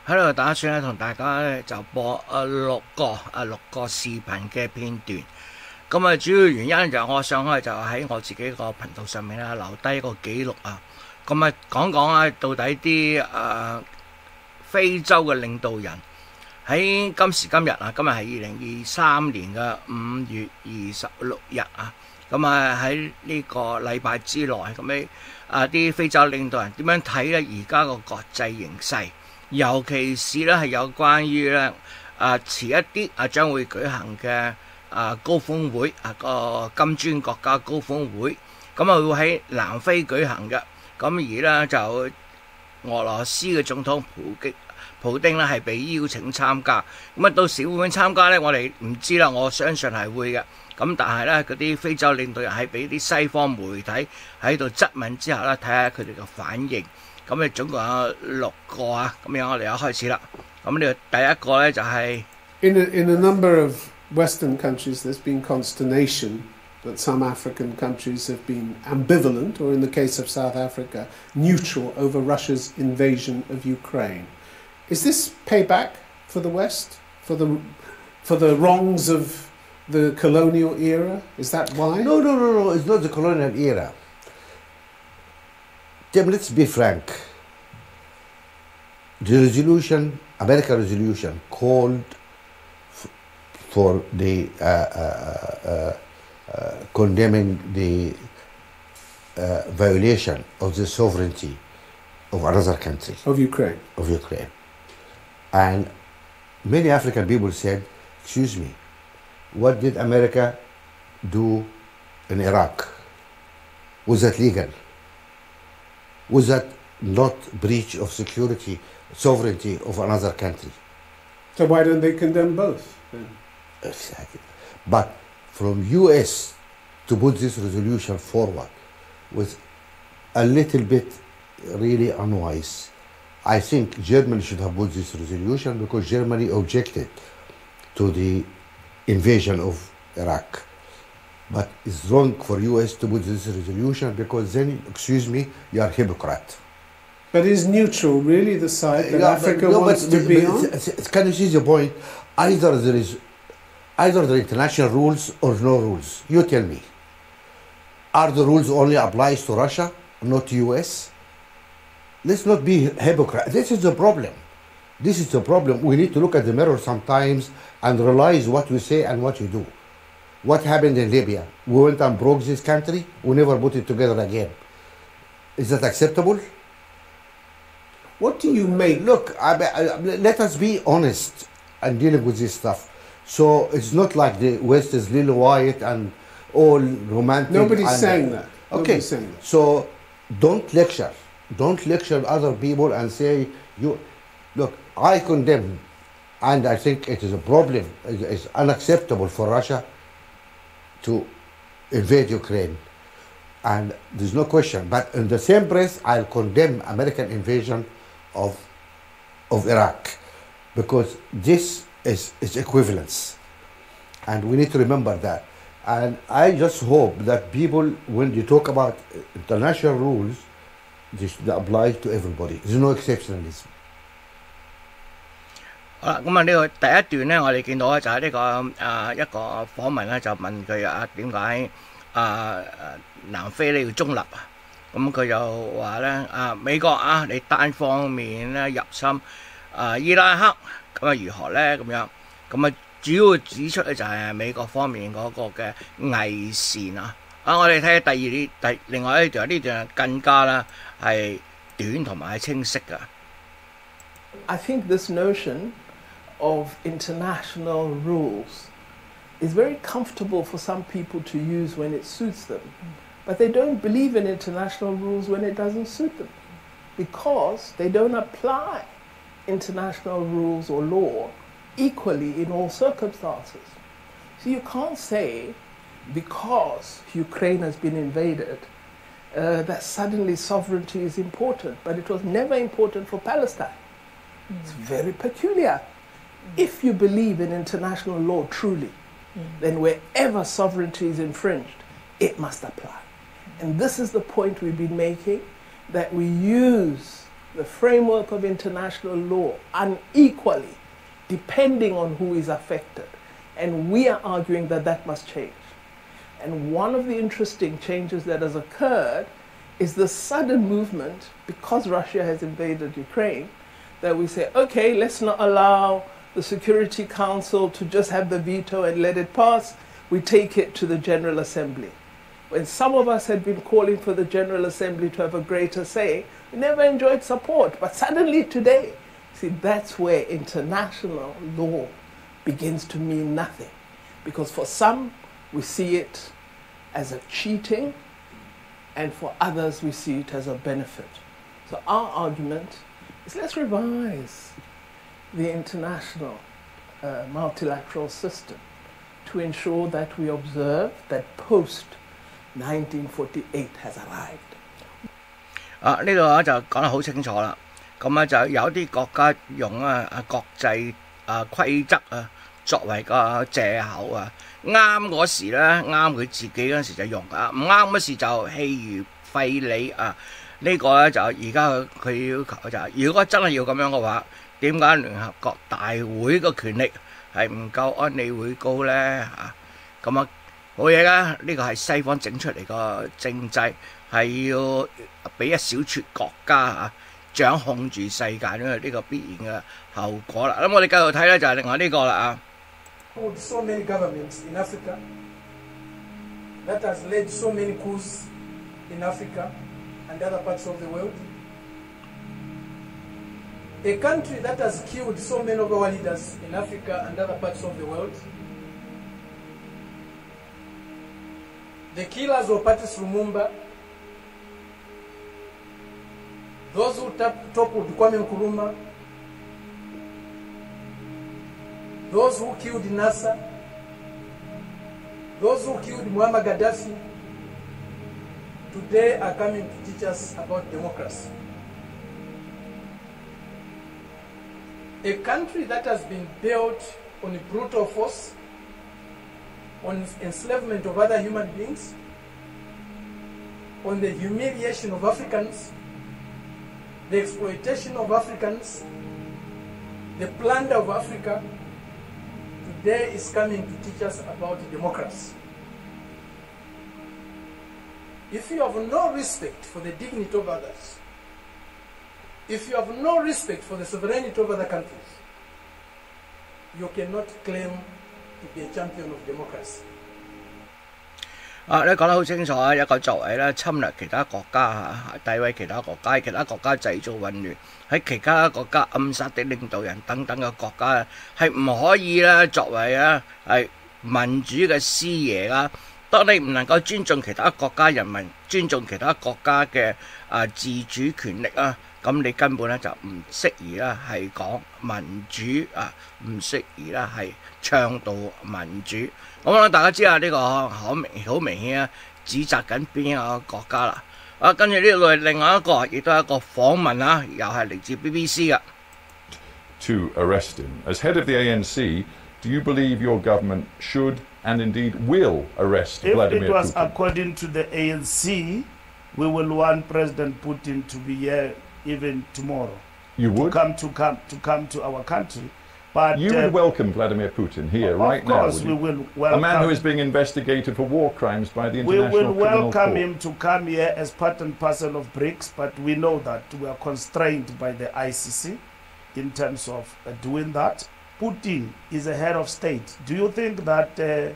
喺度打算咧同大家咧就播六個視頻嘅片段。咁主要原因就我想就喺我自己個頻道上面咧留低一個記錄啊。咁講講到底啲非洲嘅領導人喺今時今日啊，今日係2023年嘅5月26日啊。咁喺呢個禮拜之內，咁啲非洲領導人點樣睇咧而家個國際形勢，尤其是咧係有關於咧遲一啲將會舉行嘅高峰會個金磚國家高峰會，咁會喺南非舉行嘅。咁而咧就俄羅斯嘅總統普丁咧係被邀請參加，咁到時會唔會參加咧？我哋唔知啦，我相信係會嘅。咁但係咧嗰啲非洲領導人係俾啲西方媒體喺度質問之後咧，睇下佢哋嘅反應。咁總共有6個啊，咁樣我哋又開始啦。咁呢個第一個咧就係 In a number of Western countries, there's been consternation that some African countries have been ambivalent, or in the case of South Africa, neutral over Russia's invasion of Ukraine. Is this payback for the West, for the wrongs of the colonial era? Is that why? No. It's not the colonial era. Tim, let's be frank. The resolution, American resolution, called for the condemning the violation of the sovereignty of another country. Of Ukraine. Of Ukraine. And many African people said, excuse me, what did America do in Iraq? Was that legal? Was that not breach of security, sovereignty of another country? So why don't they condemn both then? Exactly. But from US to put this resolution forward was a little bit really unwise. I think Germany should have put this resolution because Germany objected to the invasion of Iraq. But it's wrong for US to put this resolution because then, excuse me, you are a hypocrite. But is neutral really the side that Africa wants to be on? Can you see the point? Either there are international rules or no rules. You tell me. Are the rules only applies to Russia, not to US? Let's not be hypocrite. This is the problem. This is the problem. We need to look at the mirror sometimes and realize what we say and what we do. What happened in Libya? We went and broke this country. We never put it together again. Is that acceptable? What do you make? Look, let us be honest and dealing with this stuff. So it's not like the West is little white and all romantic. Nobody's saying that. Okay, saying that. So don't lecture. Don't lecture other people and say, look, I condemn, and I think it is a problem. It's unacceptable for Russia to invade Ukraine. And there's no question. But in the same breath, I'll condemn American invasion of Iraq because this is equivalence. And we need to remember that. And I just hope that people, when you talk about international rules, this should apply to everybody. There's no exceptionalism. 好啦，咁呢個第一段咧，我哋見到咧就係呢個一個訪問咧，就問佢點解南非咧要中立啊？咁佢就話咧美國你單方面咧入侵伊拉克，咁如何咧咁樣？咁主要指出咧就係美國方面嗰個嘅偽善啊！我哋睇下另外一段，呢段更加啦係短同埋清晰㗎。I think this notion of international rules is very comfortable for some people to use when it suits them, but they don't believe in international rules when it doesn't suit them, because they don't apply international rules or law equally in all circumstances. So you can't say because Ukraine has been invaded that suddenly sovereignty is important, but it was never important for Palestine. It's very peculiar. If you believe in international law truly, then wherever sovereignty is infringed, it must apply. And this is the point we've been making, that we use the framework of international law unequally, depending on who is affected. And we are arguing that that must change. And one of the interesting changes that has occurred is the sudden movement, because Russia has invaded Ukraine, that we say, okay, let's not allow the Security Council to just have the veto and let it pass. We take it to the General Assembly. When some of us had been calling for the General Assembly to have a greater say, we never enjoyed support. But suddenly today, see, that's where international law begins to mean nothing. Because for some, we see it as a cheating, and for others, we see it as a benefit. So our argument is, let's revise the international multilateral system to ensure that we observe that post-1948 has arrived. 呢度就講得好清楚啦。咁咧就有啲國家用國際規則作為個藉口啱嗰時咧啱佢自己嗰時就用唔啱嗰時就棄如廢理呢個咧就而家佢要求就係，如果真係要咁樣嘅話，點解聯合國大會個權力係唔夠安理會高咧咁冇嘢啦，呢個係西方整出嚟個政制，係要俾一小撮國家掌控住世界，因為呢個必然嘅後果啦。咁我哋繼續睇咧就係另外呢個啦So many governments in Africa, that has led so many coups in Africa and other parts of the world. A country that has killed so many of our leaders in Africa and other parts of the world. The killers of Patrice Lumumba, those who toppled Kwame Nkrumah, those who killed Nasser, those who killed Muammar Gaddafi, today are coming to teach us about democracy. A country that has been built on brutal force, on enslavement of other human beings, on the humiliation of Africans, the exploitation of Africans, the plunder of Africa, today is coming to teach us about democracy. If you have no respect for the dignity of others, if you have no respect for the sovereignty of other countries, you cannot claim to be a champion of democracy. 你講得好清楚一個作為咧侵略其他國家詆毀其他國家，其他國家製造混亂，喺其他國家暗殺的領導人等等嘅國家係唔可以咧作為係民主嘅師爺啦。當你唔能夠尊重其他國家人民，尊重其他國家嘅自主權力咁你根本咧就唔適宜啦係講民主唔適宜啦係倡導民主。咁大家知道呢個好明顯指責緊邊一個國家啦。跟住呢度另外一個亦都係一個訪問又係嚟自 BBC 嘅。To arrest him. As head of the ANC, do you believe your government should and indeed will arrest Vladimir Putin? If it was according to the ANC, we will want President Putin to be here even tomorrow. You would? To come to our country. But you would welcome Vladimir Putin here right now? Of course we will welcome. A man who is being investigated for war crimes by the International Criminal Court. We will welcome him to come here as part and parcel of BRICS, but we know that we are constrained by the ICC in terms of doing that. Putin is a head of state. Do you think that a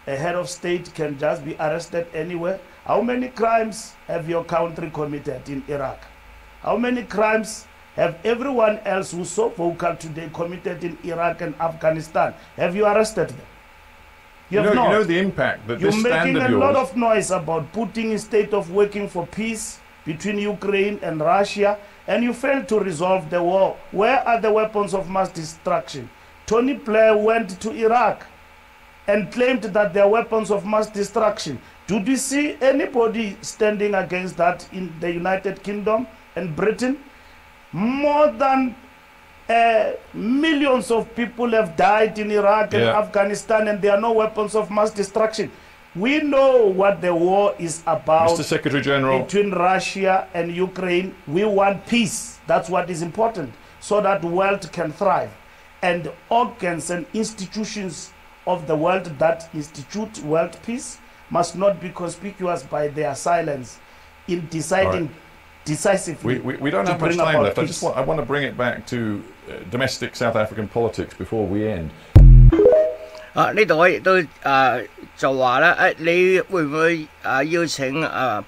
head of state can just be arrested anywhere? How many crimes have your country committed in Iraq? How many crimes have everyone else who's so vocal today committed in Iraq and Afghanistan? Have you arrested them? You know the impact that this stand of yours... You're making a lot of noise about putting a state of working for peace between Ukraine and Russia, and you failed to resolve the war. Where are the weapons of mass destruction? Tony Blair went to Iraq and claimed that there are weapons of mass destruction. Did you see anybody standing against that in the United Kingdom and Britain? More than millions of people have died in Iraq and Afghanistan, and there are no weapons of mass destruction. We know what the war is about Mr. Secretary General. between Russia and Ukraine. We want peace. That's what is important, so that the world can thrive. And organs and institutions of the world that institute world peace must not be conspicuous by their silence in deciding decisively. We don't to have much bring time about left. peace. I want to bring it back to domestic South African politics before we end. 呢度我亦都就話咧，你會唔會邀請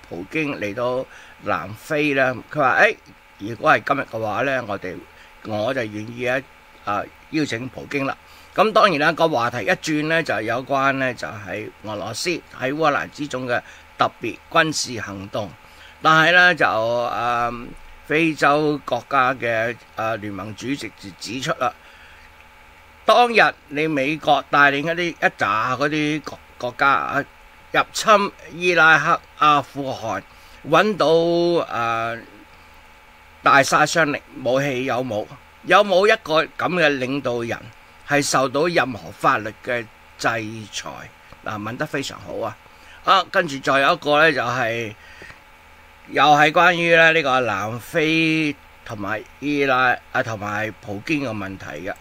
普京嚟到南非咧？佢話如果係今日嘅話咧，我就願意邀請普京啦。咁當然啦，個話題一轉咧就有關咧就係俄羅斯喺烏克蘭之中嘅特別軍事行動，但係咧就非洲國家嘅聯盟主席就指出啦。當日你美國帶領一紮嗰啲國家入侵伊拉克、阿富汗，揾到大殺傷力武器有冇？有冇一個咁嘅領導人係受到任何法律嘅制裁？問得非常好啊！跟住再有一個咧就係、又係關於咧呢個南非同埋同埋普京嘅問題嘅。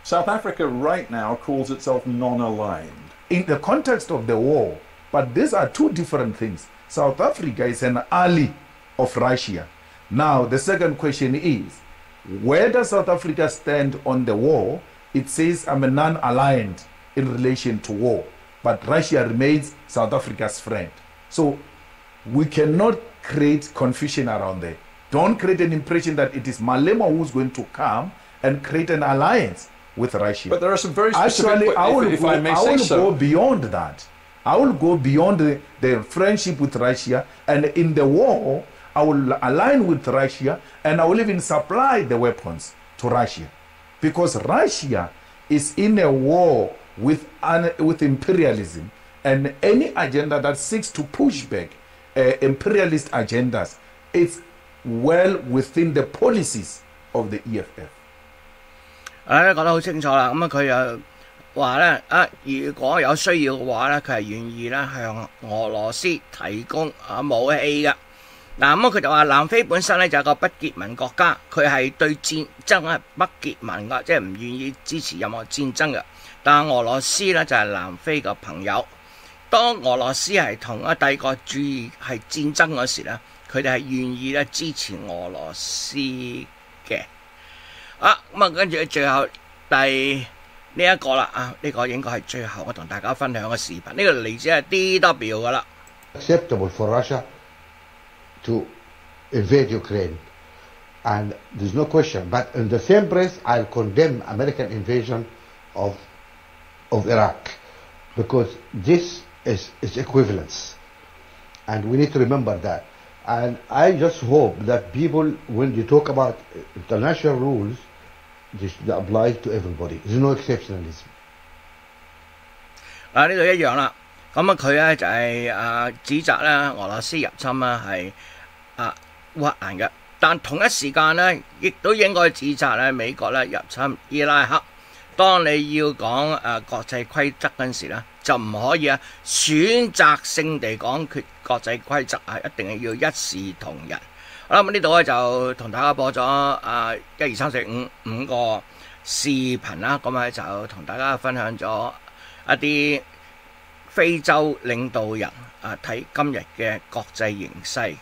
South Africa right now calls itself non-aligned. In the context of the war, but these are two different things. South Africa is an ally of Russia. Now, the second question is, where does South Africa stand on the war? It says I'm a non-aligned in relation to war, but Russia remains South Africa's friend. So we cannot create confusion around there. Don't create an impression that it is Malema who's going to come and create an alliance with Russia. But there are some very specific... Actually, I will go beyond that. I will go beyond the friendship with Russia, and in the war, I will align with Russia, and I will even supply the weapons to Russia. Because Russia is in a war with imperialism, and any agenda that seeks to push back imperialist agendas is well within the policies of the EFF. 講得好清楚啦，咁佢又話咧如果有需要嘅話咧，佢係願意咧向俄羅斯提供武器嘅。咁佢就話南非本身咧就係個不結盟國家，佢係對戰爭係不結盟㗎，即係唔願意支持任何戰爭嘅。但係俄羅斯咧就係南非嘅朋友。當俄羅斯係同帝國主義係戰爭嗰時咧，佢哋係願意咧支持俄羅斯嘅。跟住最後呢一個啦，呢個應該係最後我同大家分享嘅視頻，呢個嚟自係 DW 噶啦。Acceptable for Russia to invade Ukraine, and there's no question. But in the same breath, I'll condemn American invasion of Iraq, because this is equivalence, and we need to remember that. And I just hope that people, when you talk about international rules, they should apply to everybody. There's no exceptionalism. 呢度一樣啦。咁佢咧就係指責咧俄羅斯入侵啦係烏克蘭嘅，但同一時間咧亦都應該指責咧美國咧入侵伊拉克。當你要講國際規則嗰陣時咧，就唔可以選擇性地講決國際規則一定係要一視同仁。好啦，咁呢度咧就同大家播咗1、2、3、4、5個視頻啦，咁咧就同大家分享咗一啲非洲領導人睇今日嘅國際形勢。